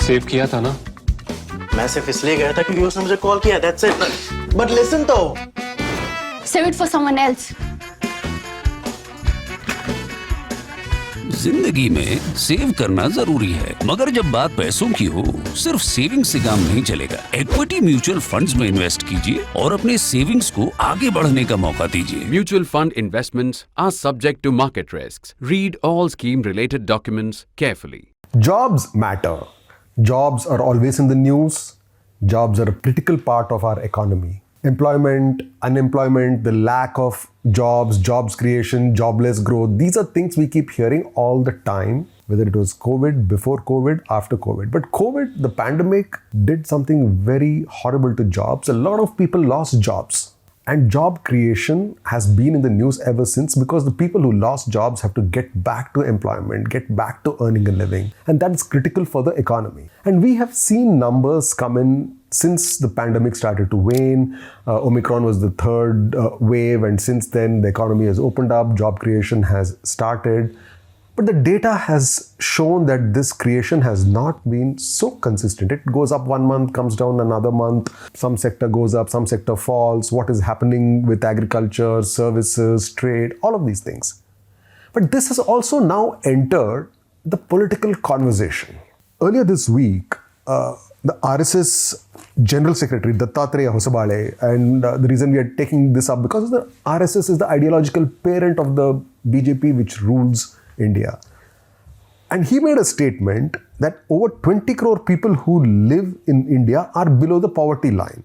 Save किया था ना? मैं सिर्फ इसलिए गया था क्योंकि उसने मुझे कॉल किया, that's it. But listen तो. Save it for someone else. जिंदगी में सेव करना जरूरी है, मगर जब बात पैसों की हो, सिर्फ सेविंग से काम नहीं चलेगा। इक्विटी म्यूचुअल फंड्स में इन्वेस्ट कीजिए और अपने सेविंग्स को आगे बढ़ने का मौका दीजिए। Mutual fund investments are subject to market risks. Read all scheme-related documents carefully. Jobs matter. Jobs are always in the news. Jobs are a critical part of our economy. Employment, unemployment, the lack of jobs, jobs creation, jobless growth, these are things we keep hearing all the time, whether it was COVID, before COVID, after COVID. But COVID, the pandemic, did something very horrible to jobs. A lot of people lost jobs. And job creation has been in the news ever since because the people who lost jobs have to get back to employment, get back to earning a living. And that is critical for the economy. And we have seen numbers come in since the pandemic started to wane. Omicron was the third wave, and since then the economy has opened up, job creation has started. But the data has shown that this creation has not been so consistent. It goes up one month, comes down another month. Some sector goes up, some sector falls. What is happening with agriculture, services, trade, all of these things. But this has also now entered the political conversation. Earlier this week, the RSS General Secretary Dattatreya Hosabale, and the reason we are taking this up because the RSS is the ideological parent of the BJP which rules India. And he made a statement that over 20 crore people who live in India are below the poverty line.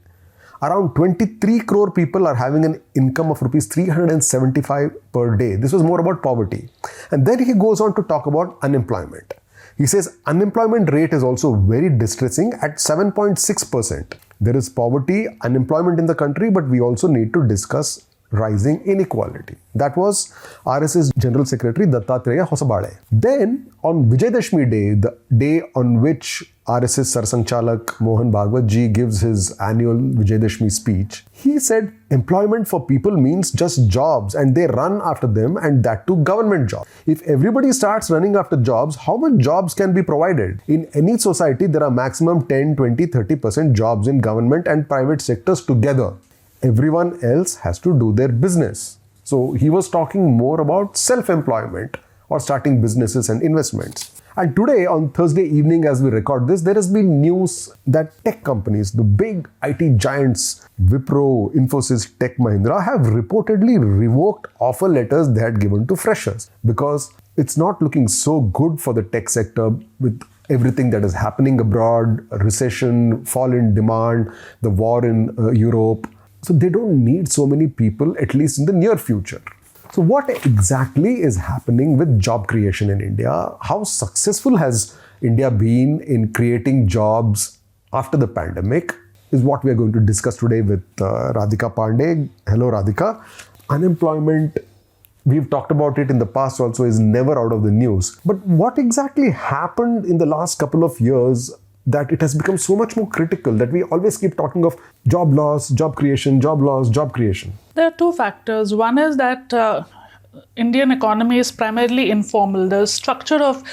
Around 23 crore people are having an income of rupees 375 per day. This was more about poverty. And then he goes on to talk about unemployment. He says unemployment rate is also very distressing at 7.6%. There is poverty, unemployment in the country, but we also need to discuss rising inequality. That was RSS General Secretary Dattatreya Hosabale. Then on Vijayadashmi Day, the day on which RSS Sarsanchalak Mohan Bhagwat ji gives his annual Vijayadashmi speech, he said employment for people means just jobs and they run after them, and that too government jobs. If everybody starts running after jobs, how much jobs can be provided? In any society, there are maximum 10, 20, 30% jobs in government and private sectors together. Everyone else has to do their business. So he was talking more about self-employment or starting businesses and investments. And today, on Thursday evening as we record this, there has been news that tech companies, the big IT giants, Wipro, Infosys, Tech Mahindra, have reportedly revoked offer letters they had given to freshers because it's not looking so good for the tech sector with everything that is happening abroad, a recession, fall in demand, the war in Europe. So they don't need so many people, at least in the near future. So what exactly is happening with job creation in India? How successful has India been in creating jobs after the pandemic is what we are going to discuss today with Radhika Pandey. Hello, Radhika. Unemployment, we've talked about it in the past also, is never out of the news. But what exactly happened in the last couple of years that it has become so much more critical that we always keep talking of job loss, job creation, job loss, job creation? There are two factors. One is that Indian economy is primarily informal. The structure of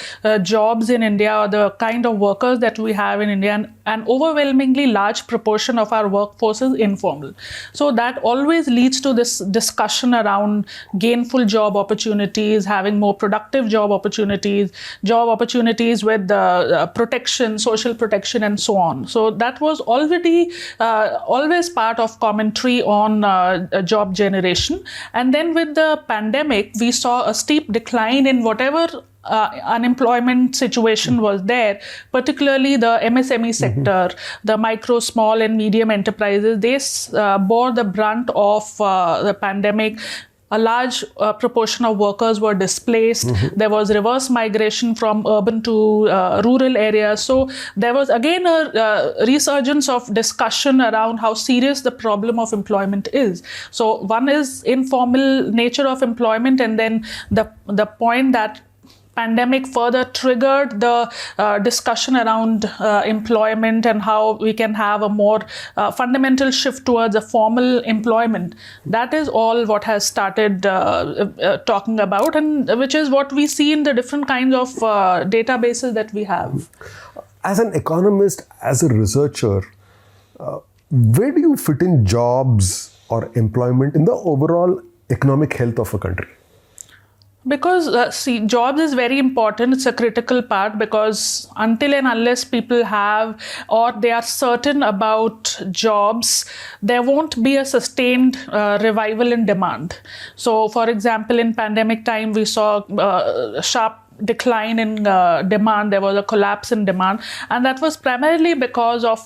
jobs in India, or the kind of workers that we have in India, and an overwhelmingly large proportion of our workforce is informal. So that always leads to this discussion around gainful job opportunities, having more productive job opportunities with protection, social protection, and so on. So that was already always part of commentary on job generation. And then with the pandemic, we saw a steep decline in whatever unemployment situation was there, particularly the MSME sector, the micro, small and medium enterprises. They bore the brunt of the pandemic. A large proportion of workers were displaced. There was reverse migration from urban to rural areas. So there was again a resurgence of discussion around how serious the problem of employment is. So one is informal nature of employment, and then the point that pandemic further triggered the discussion around employment and how we can have a more fundamental shift towards a formal employment. That is all what has started talking about, and which is what we see in the different kinds of databases that we have. as an economist, as a researcher, where do you fit in jobs or employment in the overall economic health of a country? Because, jobs is very important. It's a critical part, because until and unless people have, or they are certain about jobs, there won't be a sustained revival in demand. So, for example, in pandemic time, we saw a sharp decline in demand. There was a collapse in demand, and that was primarily because of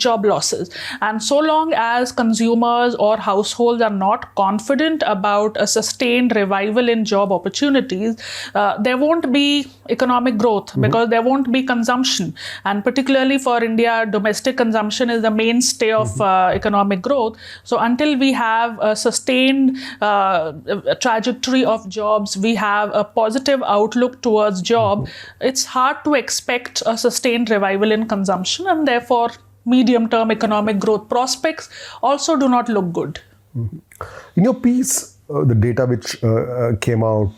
job losses. And so long as consumers or households are not confident about a sustained revival in job opportunities, there won't be economic growth, because there won't be consumption. And particularly for India, domestic consumption is the mainstay of economic growth. So until we have a sustained trajectory of jobs, we have a positive outlook towards job, it's hard to expect a sustained revival in consumption, and therefore medium-term economic growth prospects also do not look good. In your piece, the data which came out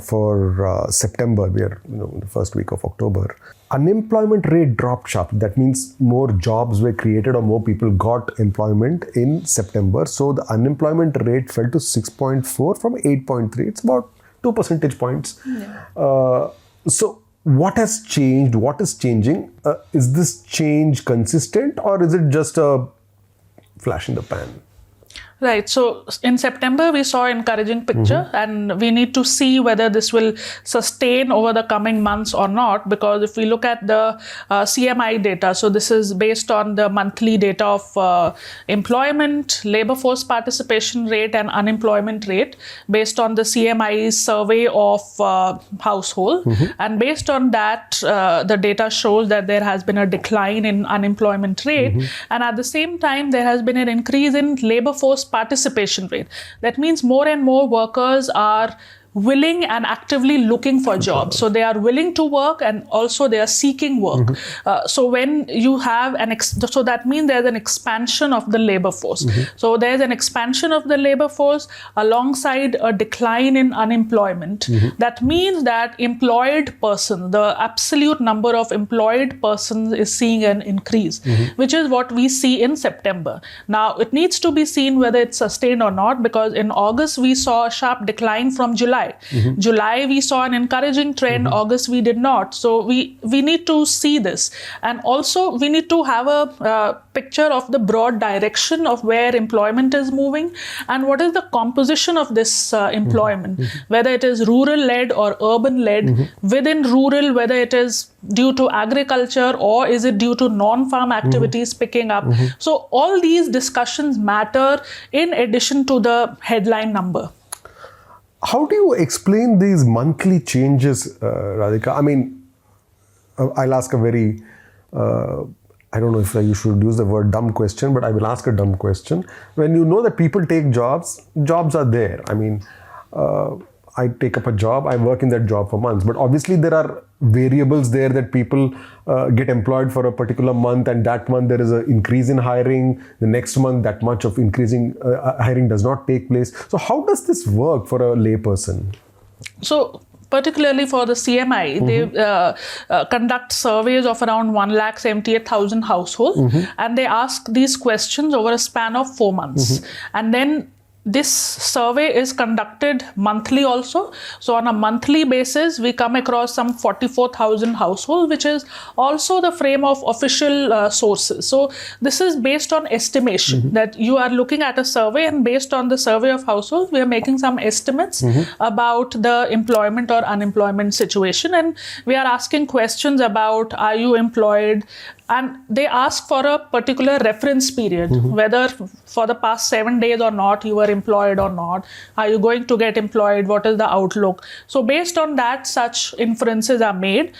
for September, we are in the first week of October, unemployment rate dropped sharply. That means more jobs were created or more people got employment in September. So the unemployment rate fell to 6.4 from 8.3. It's about 2 percentage points. Yeah. So what has changed? What is changing? Is this change consistent, or is it just a flash in the pan? Right. So in September, we saw an encouraging picture, and we need to see whether this will sustain over the coming months or not. Because if we look at the CMI data, so this is based on the monthly data of employment, labor force participation rate, and unemployment rate, based on the CMI's survey of household. And based on that, the data shows that there has been a decline in unemployment rate. And at the same time, there has been an increase in labor force participation rate. That means more and more workers are willing and actively looking for jobs. So they are willing to work, and also they are seeking work. So when you have so that means there's an expansion of the labor force. So there's an expansion of the labor force alongside a decline in unemployment. That means that employed persons, the absolute number of employed persons is seeing an increase, which is what we see in September. Now, it needs to be seen whether it's sustained or not, because in August, we saw a sharp decline from July. July, we saw an encouraging trend. August, we did not. So we need to see this. And also, we need to have a picture of the broad direction of where employment is moving, and what is the composition of this employment, whether it is rural-led or urban-led. Within rural, whether it is due to agriculture or is it due to non-farm activities picking up. So all these discussions matter in addition to the headline number. How do you explain these monthly changes, Radhika? I mean, I'll ask a very, I don't know if you should use the word dumb question, but I will ask a dumb question. When you know that people take jobs, jobs are there. I mean, I take up a job, I work in that job for months, but obviously there are variables there that people get employed for a particular month, and that month there is an increase in hiring. The next month, that much of increasing hiring does not take place. So how does this work for a layperson? So particularly for the CMI, they conduct surveys of around 178,000 households, and they ask these questions over a span of 4 months. And then this survey is conducted monthly also. So on a monthly basis, we come across some 44,000 households, which is also the frame of official sources. So this is based on estimation, that you are looking at a survey, and based on the survey of households, we are making some estimates about the employment or unemployment situation. And we are asking questions about, are you employed? And they ask for a particular reference period, whether for the past 7 days or not, you were employed or not. Are you going to get employed? What is the outlook? So based on that, such inferences are made.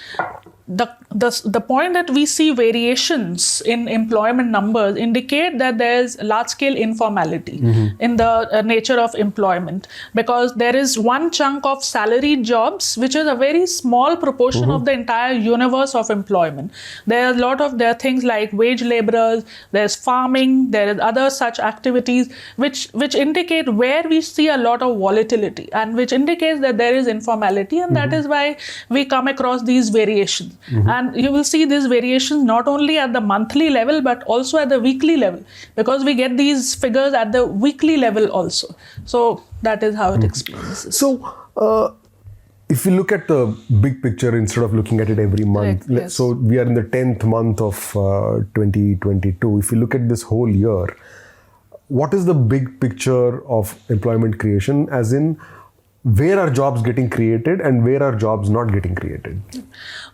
The point that we see variations in employment numbers indicate that there is large-scale informality in the nature of employment, because there is one chunk of salaried jobs, which is a very small proportion of the entire universe of employment. There are things like wage laborers, there's farming, there is other such activities which indicate where we see a lot of volatility, and which indicates that there is informality, and that is why we come across these variations. variations. And you will see these variations not only at the monthly level, but also at the weekly level, because we get these figures at the weekly level also. So that is how it explains this. So, if you look at the big picture instead of looking at it every month, Correct, yes. so we are in the 10th month of 2022. If you look at this whole year, what is the big picture of employment creation, as in where are jobs getting created and where are jobs not getting created?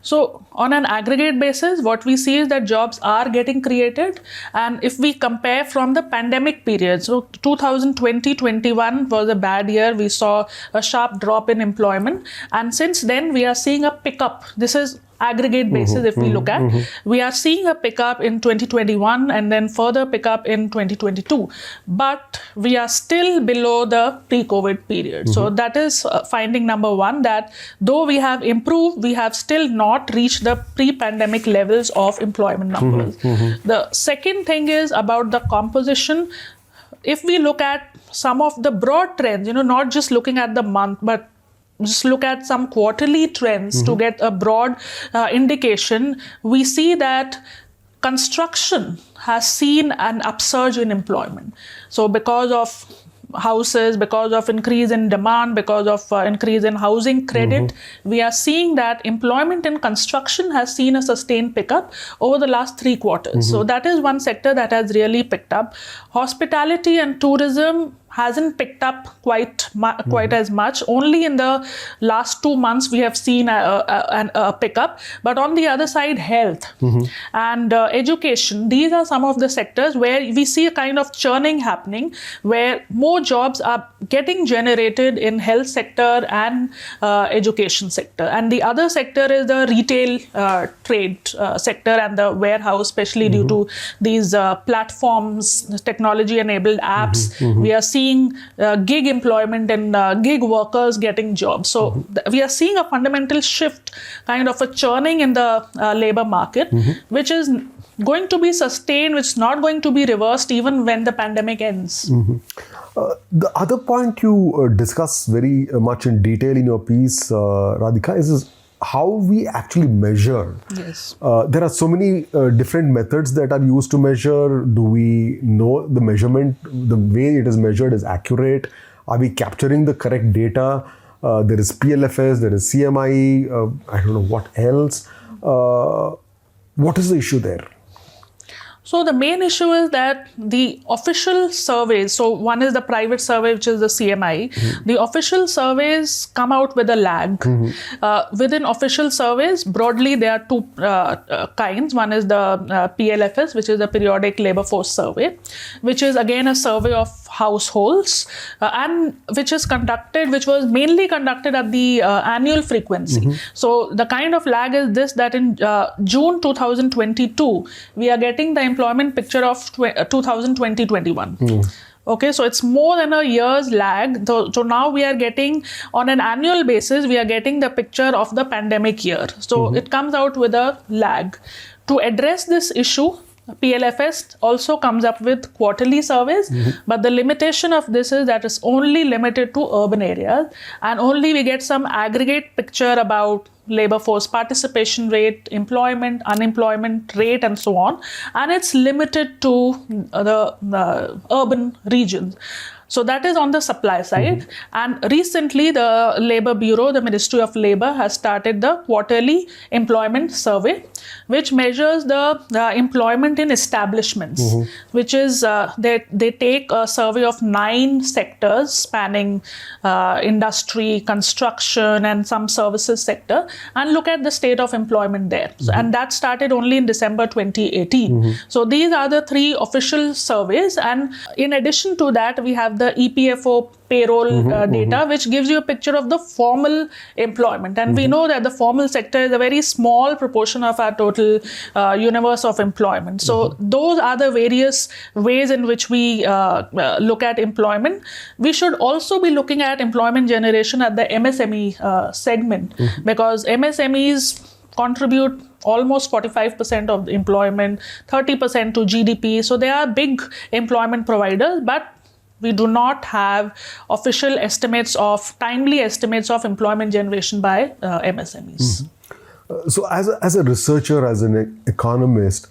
So on an aggregate basis, what we see is that jobs are getting created. And if we compare from the pandemic period, so 2020-21 was a bad year. We saw a sharp drop in employment. And since then, we are seeing a pickup. This is aggregate basis, if we look at, we are seeing a pickup in 2021 and then further pickup in 2022. But we are still below the pre-COVID period. So that is finding number one, that though we have improved, we have still not reached the pre-pandemic levels of employment numbers. The second thing is about the composition. If we look at some of the broad trends, not just looking at the month, but just look at some quarterly trends to get a broad indication, we see that construction has seen an upsurge in employment. So because of houses, because of increase in demand, because of increase in housing credit, we are seeing that employment in construction has seen a sustained pickup over the last 3 quarters. So that is one sector that has really picked up. Hospitality and tourism hasn't picked up quite as much. Only in the last 2 months we have seen a pickup. But on the other side, health and education, these are some of the sectors where we see a kind of churning happening, where more jobs are getting generated in health sector and education sector. And the other sector is the retail trade sector and the warehouse, especially due to these platforms, technology-enabled apps. We are seeing gig employment and gig workers getting jobs. So we are seeing a fundamental shift, kind of a churning in the labor market, which is going to be sustained, which is not going to be reversed even when the pandemic ends. The other point you discuss very much in detail in your piece, Radhika, is how we actually measure. Yes. There are so many different methods that are used to measure. Do we know the measurement, the way it is measured is accurate? Are we capturing the correct data? There is PLFS, there is CMI, I don't know what else. What is the issue there? So the main issue is that the official surveys, so one is the private survey, which is the CMI. The official surveys come out with a lag. Within official surveys, broadly, there are two kinds. One is the PLFS, which is the Periodic Labor Force Survey, which is again a survey of households and which was mainly conducted at the annual frequency. So the kind of lag is this, that in June 2022, we are getting the employment picture of 2020-21. Okay, so it's more than a year's lag. So now we are getting, on an annual basis, we are getting the picture of the pandemic year. So it comes out with a lag. To address this issue, PLFS also comes up with quarterly surveys, but the limitation of this is that it's only limited to urban areas, and only we get some aggregate picture about labor force participation rate, employment, unemployment rate, and so on. And it's limited to the urban regions. So that is on the supply side. And recently, the Labour Bureau, the Ministry of Labour, has started the quarterly employment survey, which measures the employment in establishments, which is they take a survey of 9 sectors spanning industry, construction, and some services sector, and look at the state of employment there. So, and that started only in December 2018. So these are the 3 official surveys. And in addition to that, we have the EPFO payroll data, which gives you a picture of the formal employment. And we know that the formal sector is a very small proportion of our total universe of employment. So those are the various ways in which we look at employment. We should also be looking at employment generation at the MSME segment, because MSMEs contribute almost 45% of the employment, 30% to GDP. So they are big employment providers, but we do not have timely estimates of employment generation by MSMEs. So as a researcher, as an economist,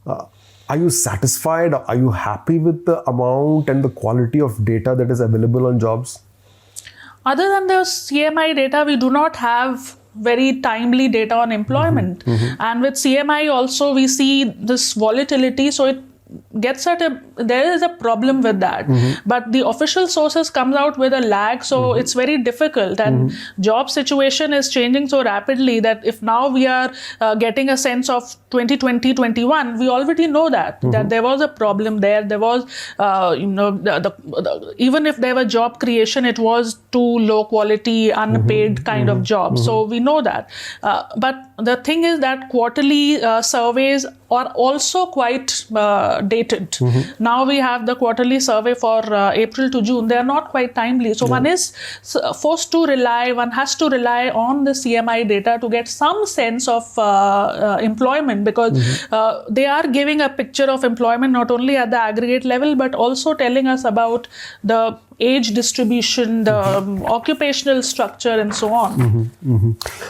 are you satisfied? Are you happy with the amount and the quality of data that is available on jobs? Other than the CMI data, we do not have very timely data on employment. And with CMI also, we see this volatility. So it gets at there is a problem with that. But the official sources comes out with a lag. So it's very difficult. And job situation is changing so rapidly that if now we are getting a sense of 2020-21, we already know that there was a problem there. There was, even if there were job creation, it was too low quality, unpaid kind of jobs. So we know that. But the thing is that quarterly surveys are also quite dated. Now we have the quarterly survey for April to June. They are not quite timely. So one is forced to rely, one has to rely on the CMI data to get some sense of employment, because they are giving a picture of employment not only at the aggregate level, but also telling us about the age distribution, the occupational structure, and so on.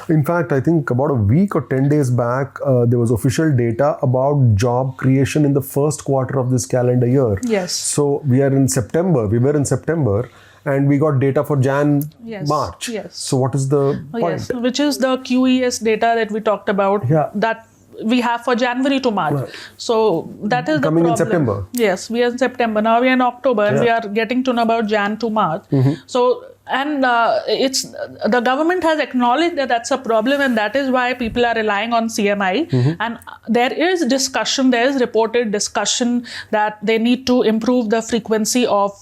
In fact, I think about a week or 10 days back, there was official data about job creation in the first quarter of this calendar year. Yes. So we were in September, and we got data for March. Yes. So what is the point? Yes, which is the QES data that we talked about, that we have for January to March. Right. So that is coming the problem. in September. Yes, we are in September. Now we are in October and we are getting to know about Jan to March. So, and it's the government has acknowledged that that's a problem, and that is why people are relying on CMI. And there is discussion, there is reported discussion that they need to improve the frequency of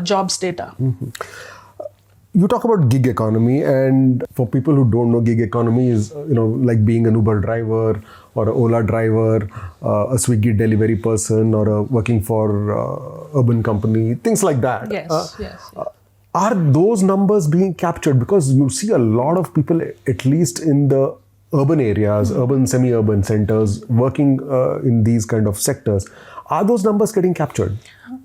jobs data. You talk about gig economy, and for people who don't know, gig economy is like being an Uber driver or an Ola driver, a Swiggy delivery person, or a working for urban company, things like that. Yes. Are those numbers being captured? Because you see a lot of people, at least in the urban areas, urban, semi-urban centers, working in these kind of sectors. Are those numbers getting captured?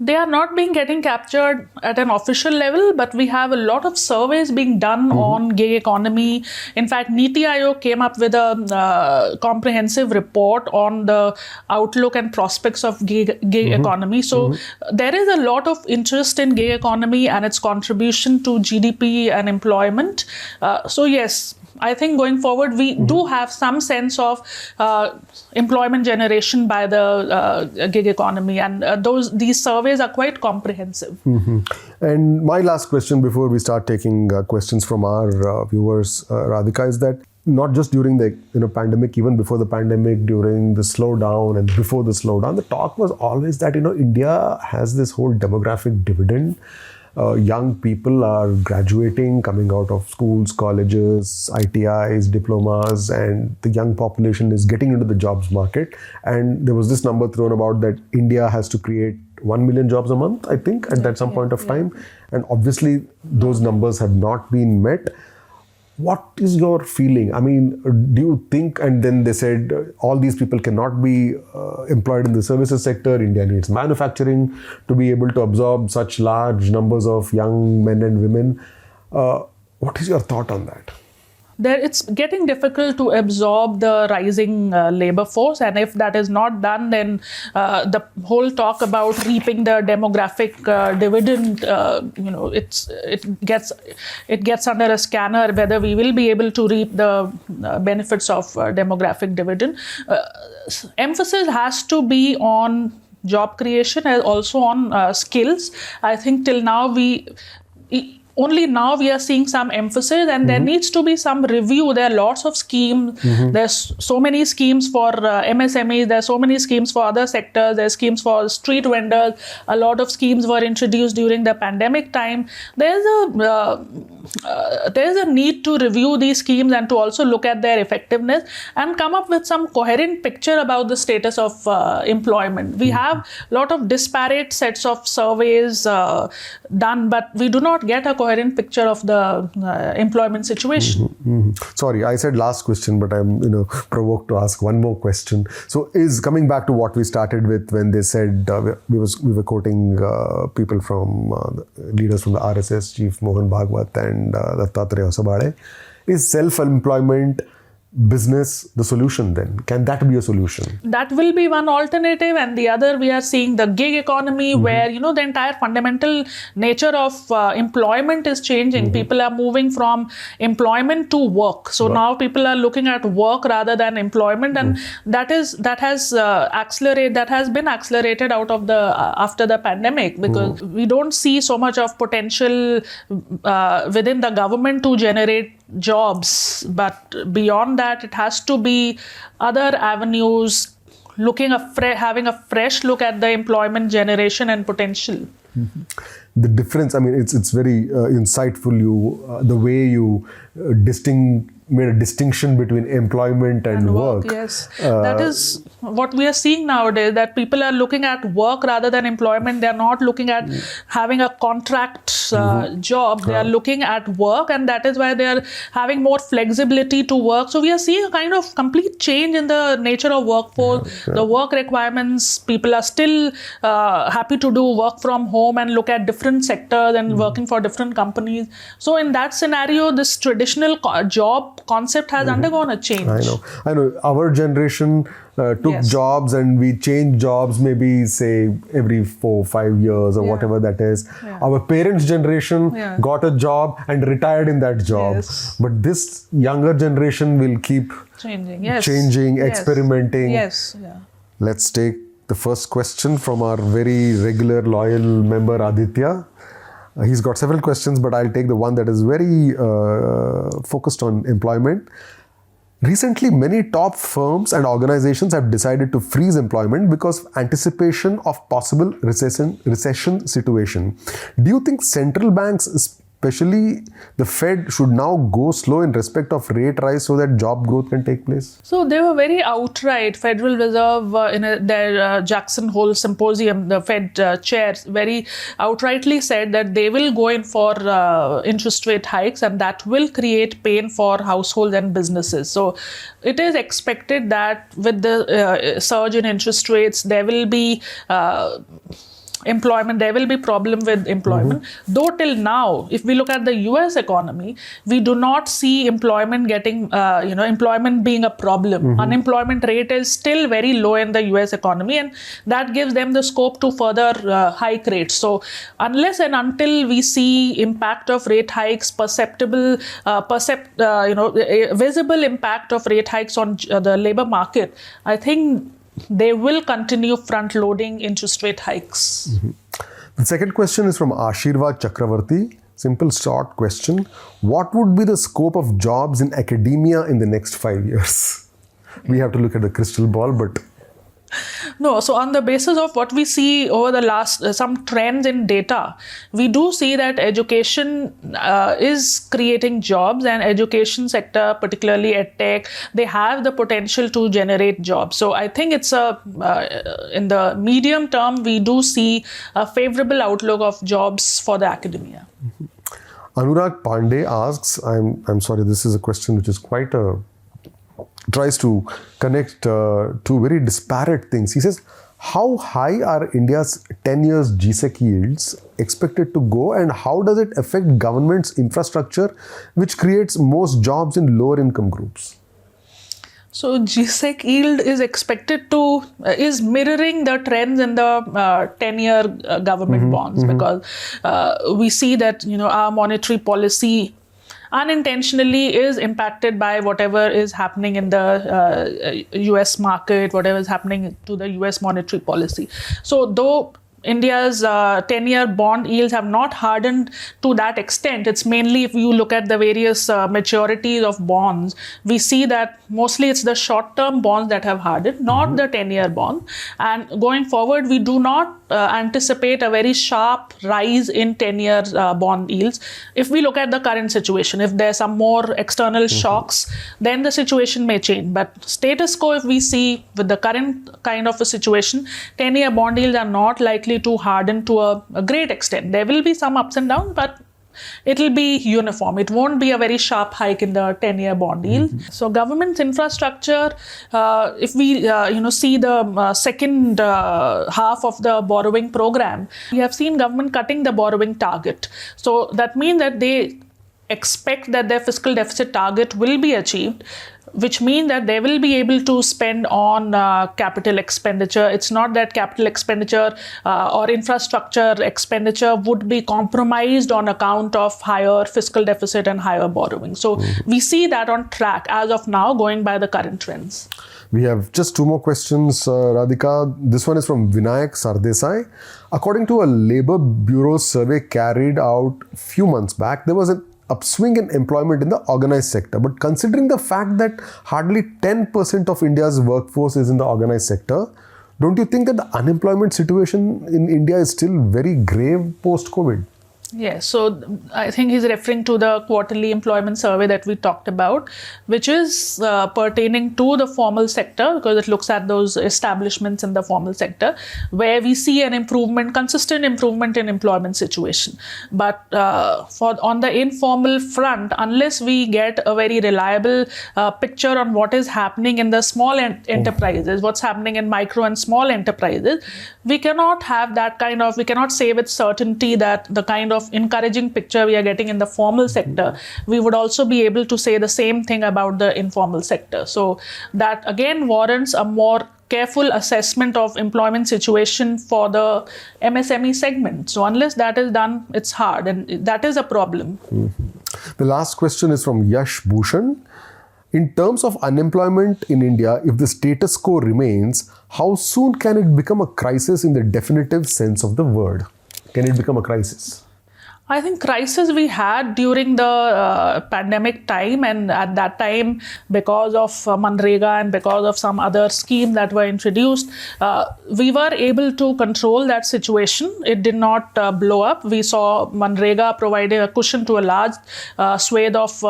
They are not getting captured at an official level, but we have a lot of surveys being done on gig economy. In fact, Niti Aayog came up with a comprehensive report on the outlook and prospects of gig economy. So there is a lot of interest in gig economy and its contribution to GDP and employment. So yes, I think going forward, we do have some sense of employment generation by the gig economy, and these surveys are quite comprehensive. And my last question before we start taking questions from our viewers, Radhika, is that not just during the pandemic, even before the pandemic, during the slowdown and before the slowdown, the talk was always that India has this whole demographic dividend. Young people are graduating, coming out of schools, colleges, ITIs, diplomas, and the young population is getting into the jobs market. And there was this number thrown about that India has to create 1 million jobs a month, I think, at some point of time. And obviously, those numbers have not been met. What is your feeling? I mean, do you think, and then they said all these people cannot be employed in the services sector. India needs manufacturing to be able to absorb such large numbers of young men and women. What is your thought on that? It's getting difficult to absorb the rising labor force, and if that is not done, then the whole talk about reaping the demographic dividend, it gets under a scanner whether we will be able to reap the benefits of demographic dividend. Emphasis has to be on job creation and also on skills. I think till now only now we are seeing some emphasis, and there needs to be some review. There are lots of schemes. There's so many schemes for MSMEs. There are so many schemes for other sectors. There are schemes for street vendors. A lot of schemes were introduced during the pandemic time. There's a need to review these schemes and to also look at their effectiveness and come up with some coherent picture about the status of employment. We have a lot of disparate sets of surveys done, but we do not get a coherent picture of the employment situation. Sorry, I said last question, but I'm provoked to ask one more question. So, is coming back to what we started with when they said we were quoting people from leaders from the RSS, Chief Mohan Bhagwat and Dattatreya Hosabade, is self-employment business the solution then? Can that be a solution? That will be one alternative, and the other, we are seeing the gig economy, where the entire fundamental nature of employment is changing. People are moving from employment to work. So now people are looking at work rather than employment, and that has been accelerated out of the after the pandemic, because we don't see so much of potential within the government to generate jobs, but beyond that, it has to be other avenues, having a fresh look at the employment generation and potential. The difference, I mean, it's very insightful. The way you made a distinction between employment and work. Yes, that is what we are seeing nowadays, that people are looking at work rather than employment. They are not looking at having a contract job. They are looking at work, and that is why they are having more flexibility to work. So we are seeing a kind of complete change in the nature of workforce, the work requirements. People are still happy to do work from home and look at different sectors and working for different companies. So in that scenario, this traditional job concept has undergone a change. I know. Our generation took jobs, and we changed jobs maybe, say, every 4-5 years or whatever that is. Our parents' generation got a job and retired in that job. But this younger generation will keep changing, experimenting. Let's take the first question from our very regular, loyal member, Aditya. He's got several questions, but I'll take the one that is very focused on employment. Recently, many top firms and organizations have decided to freeze employment because of anticipation of possible recession situation. Do you think central banks, especially the Fed, should now go slow in respect of rate rise so that job growth can take place? So they were very outright. Federal Reserve in their Jackson Hole symposium, the Fed chair very outrightly said that they will go in for interest rate hikes, and that will create pain for households and businesses. So it is expected that with the surge in interest rates, there will be employment, there will be problem with employment. Though till now, if we look at the US economy, we do not see employment employment being a problem. Unemployment rate is still very low in the US economy, and that gives them the scope to further hike rates. So unless and until we see impact of rate hikes, visible impact of rate hikes on the labor market, I think they will continue front-loading interest rate hikes. The second question is from Ashirvad Chakravarti. Simple, short question. What would be the scope of jobs in academia in the next 5 years? We have to look at the crystal ball, but... No, so on the basis of what we see over the last, some trends in data, we do see that education is creating jobs, and education sector, particularly edtech, they have the potential to generate jobs. So I think it's in the medium term, we do see a favorable outlook of jobs for the academia. Anurag Pandey asks, I'm sorry, this is a question which is quite tries to connect two very disparate things. He says, how high are India's 10 years GSEC yields expected to go, and how does it affect government's infrastructure, which creates most jobs in lower income groups? So GSEC yield is expected to, is mirroring the trends in the 10-year government bonds, because we see that, our monetary policy unintentionally is impacted by whatever is happening in the US market, whatever is happening to the US monetary policy. So though India's 10-year bond yields have not hardened to that extent, it's mainly if you look at the various maturities of bonds, we see that mostly it's the short-term bonds that have hardened, not the 10-year bond. And going forward, we do not anticipate a very sharp rise in 10-year bond yields. If we look at the current situation, if there's some more external shocks, then the situation may change. But status quo, if we see with the current kind of a situation, 10-year bond yields are not likely to harden to a great extent. There will be some ups and downs, but it will be uniform. It won't be a very sharp hike in the 10-year bond yield. So government's infrastructure, if we see the second half of the borrowing program, we have seen government cutting the borrowing target. So that means that they expect that their fiscal deficit target will be achieved. which means that they will be able to spend on capital expenditure. It's not that capital expenditure or infrastructure expenditure would be compromised on account of higher fiscal deficit and higher borrowing. So we see that on track as of now, going by the current trends. We have just two more questions, Radhika. This one is from Vinayak Sardesai. According to a Labour Bureau survey carried out a few months back, there was an upswing in employment in the organized sector. But considering the fact that hardly 10% of India's workforce is in the organized sector, don't you think that the unemployment situation in India is still very grave post-COVID? Yes, so I think he's referring to the quarterly employment survey that we talked about, which is pertaining to the formal sector, because it looks at those establishments in the formal sector where we see an improvement, consistent improvement in employment situation. But on the informal front, unless we get a very reliable picture on what is happening in the small enterprises, what's happening in micro and small enterprises, we cannot have that kind of, we cannot say with certainty that the kind of encouraging picture we are getting in the formal sector, we would also be able to say the same thing about the informal sector. So that again warrants a more careful assessment of employment situation for the MSME segment. So unless that is done, it's hard, and that is a problem. The last question is from Yash Bhushan. In terms of unemployment in India, if the status quo remains, how soon can it become a crisis in the definitive sense of the word? Can it become a crisis? I think crisis we had during the pandemic time, and at that time, because of Manrega and because of some other scheme that were introduced, we were able to control that situation. It did not blow up. We saw Manrega providing a cushion to a large swathe of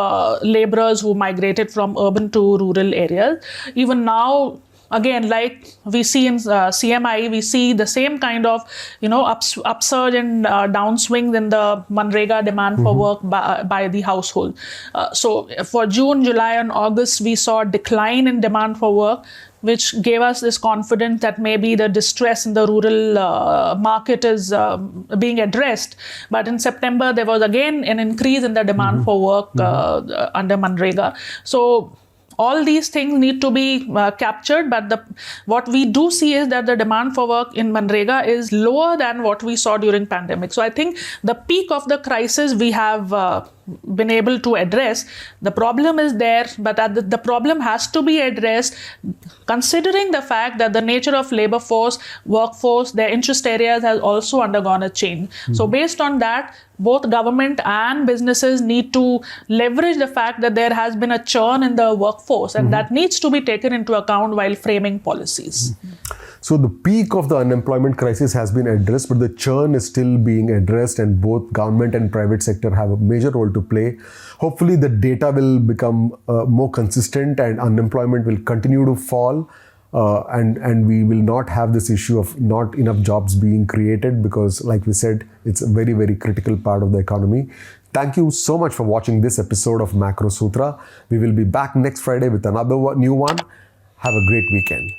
laborers who migrated from urban to rural areas. Even now, again, like we see in CMI, we see the same kind of, upsurge and downswings in the Manrega demand for work by the household. So for June, July and August, we saw a decline in demand for work, which gave us this confidence that maybe the distress in the rural market is being addressed. But in September, there was again an increase in the demand for work under Manrega. So all these things need to be captured, but what we do see is that the demand for work in Manrega is lower than what we saw during pandemic. So I think the peak of the crisis we have been able to address. The problem is there, but the problem has to be addressed considering the fact that the nature of labor force, workforce, their interest areas has also undergone a change. So based on that, both government and businesses need to leverage the fact that there has been a churn in the workforce, and that needs to be taken into account while framing policies. So the peak of the unemployment crisis has been addressed, but the churn is still being addressed, and both government and private sector have a major role to play. Hopefully the data will become more consistent and unemployment will continue to fall. And we will not have this issue of not enough jobs being created, because like we said, it's a very, very critical part of the economy. Thank you so much for watching this episode of Macro Sutra. We will be back next Friday with another new one. Have a great weekend.